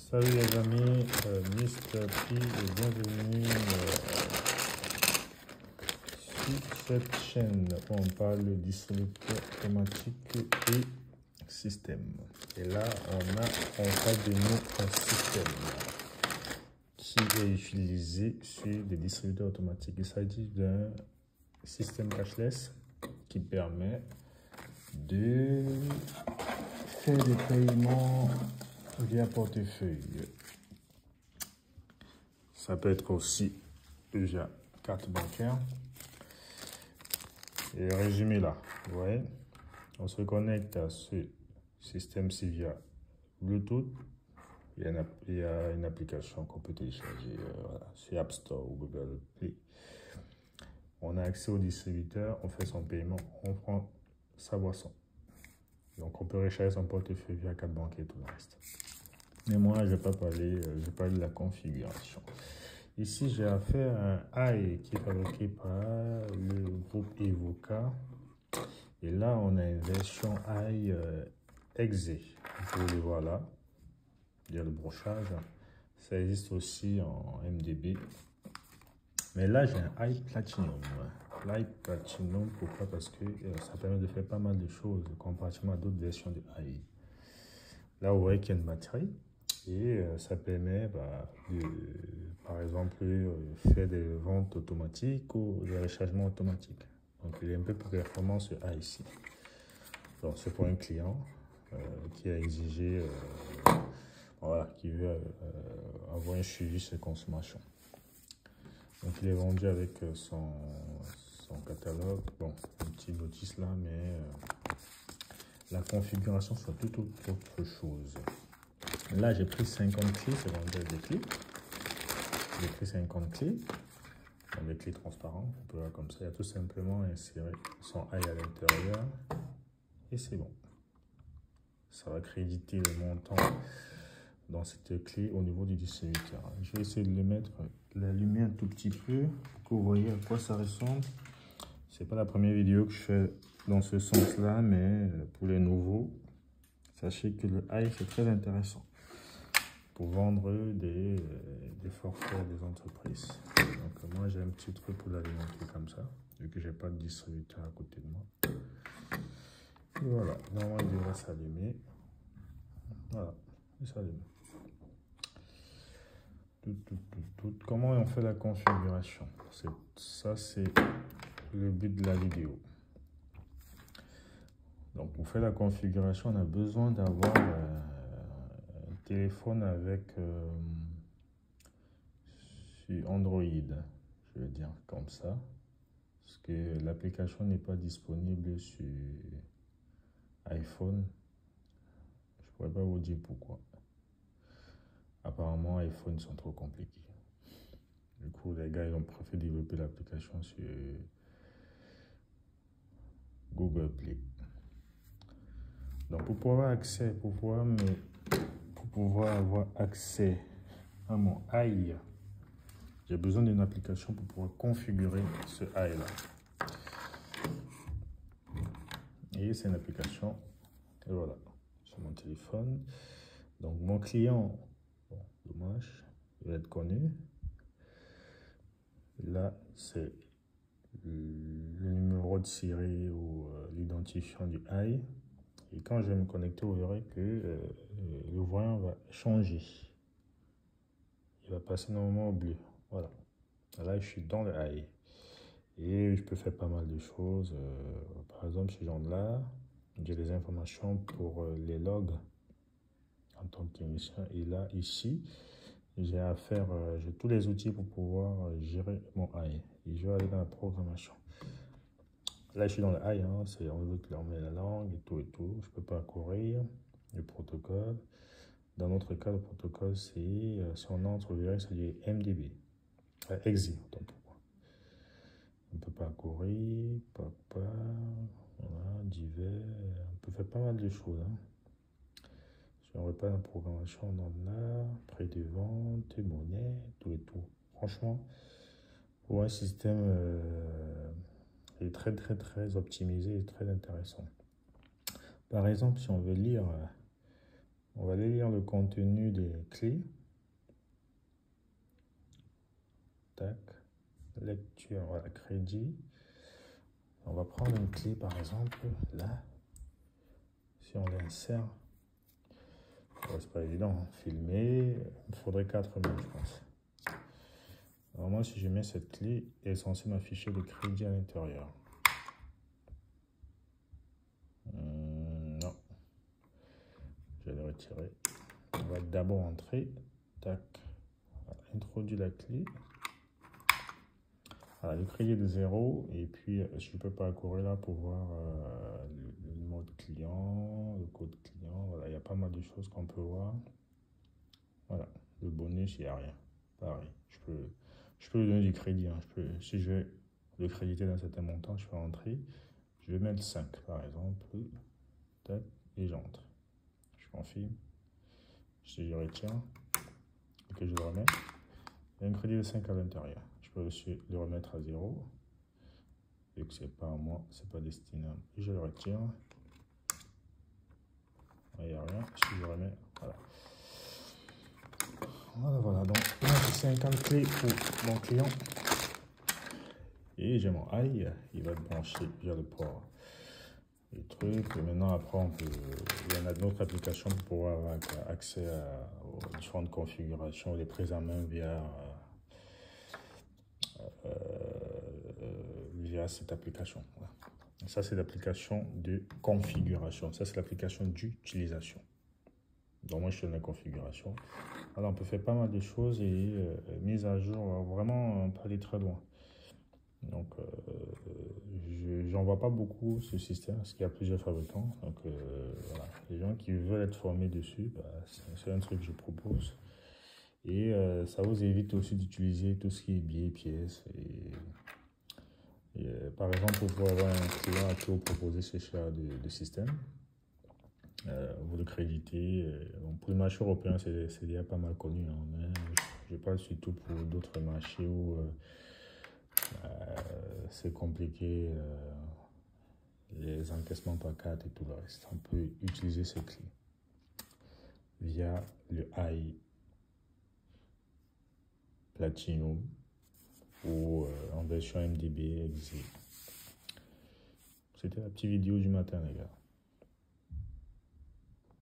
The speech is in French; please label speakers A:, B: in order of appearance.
A: Salut les amis, Mr. P et bienvenue sur cette chaîne où on parle de distributeur automatique et système. Et là, on parle de nous un système qui est utilisé sur des distributeurs automatiques. Il s'agit d'un système cashless qui permet de faire des paiements via portefeuille. Ça peut être aussi via carte bancaire. Et le résumé là, vous voyez, on se connecte à ce système-ci via Bluetooth. Il y a une application qu'on peut télécharger sur App Store ou Google Play. On a accès au distributeur, on fait son paiement, on prend sa boisson. Donc on peut recharger son portefeuille via carte bancaire et tout le reste. Mais moi, je vais pas parler de la configuration. Ici, j'ai affaire à un AI qui est fabriqué par le groupe Evoca. Et là, on a une version AI Exe. Vous pouvez le voir là. Il y a le brochage. Ça existe aussi en MDB. Mais là, j'ai un AI Platinum. L'AI Platinum, pourquoi? Parce que ça permet de faire pas mal de choses comparativement à d'autres versions de AI. Là, vous voyez qu'il y a une batterie. Et ça permet de, par exemple, faire des ventes automatiques ou des rechargements automatiques. Donc, il est un peu plus performant ce A ici. Donc, c'est pour un client qui a exigé, voilà, qui veut avoir un suivi sur ses consommations. Donc, il est vendu avec son catalogue. Bon, une petite notice là, mais la configuration, c'est tout autre chose. Là, j'ai pris 50 clés, c'est vendu des clés. J'ai pris 50 clés, des clés transparentes. On peut voir comme ça, il y a tout simplement inséré son AI à l'intérieur. Et c'est bon. Ça va créditer le montant dans cette clé au niveau du distributeur. Je vais essayer de le mettre, l'allumer un tout petit peu pour que vous voyez à quoi ça ressemble. C'est pas la première vidéo que je fais dans ce sens-là, mais pour les nouveaux, sachez que le AI, c'est très intéressant pour vendre des forfaits à des entreprises. Donc moi j'ai un petit truc pour l'alimenter comme ça, vu que j'ai pas de distributeur à côté de moi. Et voilà, normalement il devrait s'allumer. Voilà, il s'allume. Comment on fait la configuration? Ça c'est le but de la vidéo. Donc pour faire la configuration, on a besoin d'avoir un téléphone avec sur Android, je vais dire comme ça, parce que l'application n'est pas disponible sur iPhone. Je pourrais pas vous dire pourquoi. Apparemment, iPhone sont trop compliqués. Du coup, les gars ils ont préféré développer l'application sur Google Play. Donc pour pouvoir avoir accès à mon AI, j'ai besoin d'une application pour pouvoir configurer ce AI là. Et c'est une application, et voilà, sur mon téléphone. Donc mon client, bon, dommage, il va être connu. Là, c'est le numéro de série ou l'identifiant du AI. Et quand je vais me connecter, vous verrez que le voyant va changer. Il va passer normalement au bleu. Voilà. Là, je suis dans le AI. Et je peux faire pas mal de choses. Par exemple, ce genre-là, j'ai des informations pour les logs en tant que technicien. Et là, ici, j'ai j'ai tous les outils pour pouvoir gérer mon AI. Et je vais aller dans la programmation. Là, je suis dans le AI, hein, on veut que l'on met la langue et tout. Je peux pas courir le protocole. Dans notre cas, le protocole, c'est si on entre, vous verrez, c'est du MDB. Exe, autant pour moi. On peut pas courir, papa, voilà, divers. On peut faire pas mal de choses. Hein. Si on repart dans la programmation, on en a prix de vente, monnaie, tout. Franchement, pour un système est très optimisé et très intéressant. Par exemple, si on veut lire, On va aller lire le contenu des clés. Tac. Lecture, voilà, crédit. On va prendre une clé par exemple là. Si on l'insère, c'est pas évident, hein. Filmer, il me faudrait 4 000 je pense. Alors moi si je mets cette clé, elle est censée m'afficher le crédit à l'intérieur. Non. Je vais le retirer. On va d'abord entrer. Tac. Voilà, introduire la clé. Voilà, le crédit de 0. Et puis, je peux parcourir là pour voir le numéro de client, le code client. Voilà, il y a pas mal de choses qu'on peut voir. Voilà, le bonus, il n'y a rien. Pareil, je peux lui donner du crédit. Hein. Si je veux le créditer d'un certain montant, je peux entrer. Je vais mettre 5 par exemple. Tac, et j'entre. Je confirme. Si je retiens et que je le remets, il y a un crédit de 5 à l'intérieur. Je peux aussi le remettre à 0. Vu que c'est pas à moi, c'est pas destiné à moi. Et je le retire. Il n'y a rien. Si je le remets, voilà. Voilà. Donc, là, j'ai 50 clés pour mon client. Et j'ai mon aïe. Il va être branché via le port. Les trucs. Et maintenant, après, il y en a d'autres applications pour pouvoir avoir accès aux différentes configurations, les prises en main via cette application. Voilà. Ça, c'est l'application de configuration. Ça, c'est l'application d'utilisation. Donc, moi, je suis dans la configuration. Alors, on peut faire pas mal de choses et mise à jour, vraiment, on peut aller très loin. Donc, j'en vois pas beaucoup ce système parce qu'il y a plusieurs fabricants. Donc, voilà. Les gens qui veulent être formés dessus, bah, c'est un truc que je propose. Et ça vous évite aussi d'utiliser tout ce qui est billets, pièces. Par exemple, vous pouvez avoir un client à qui vous proposez ce genre de système. Vous le créditez. Donc pour le marché européen, c'est déjà pas mal connu. Hein, mais je parle surtout pour d'autres marchés où c'est compliqué. Les encaissements par carte et tout le reste. On peut utiliser ces clés via le AI Platinum ou en version MDB XE. C'était la petite vidéo du matin, les gars.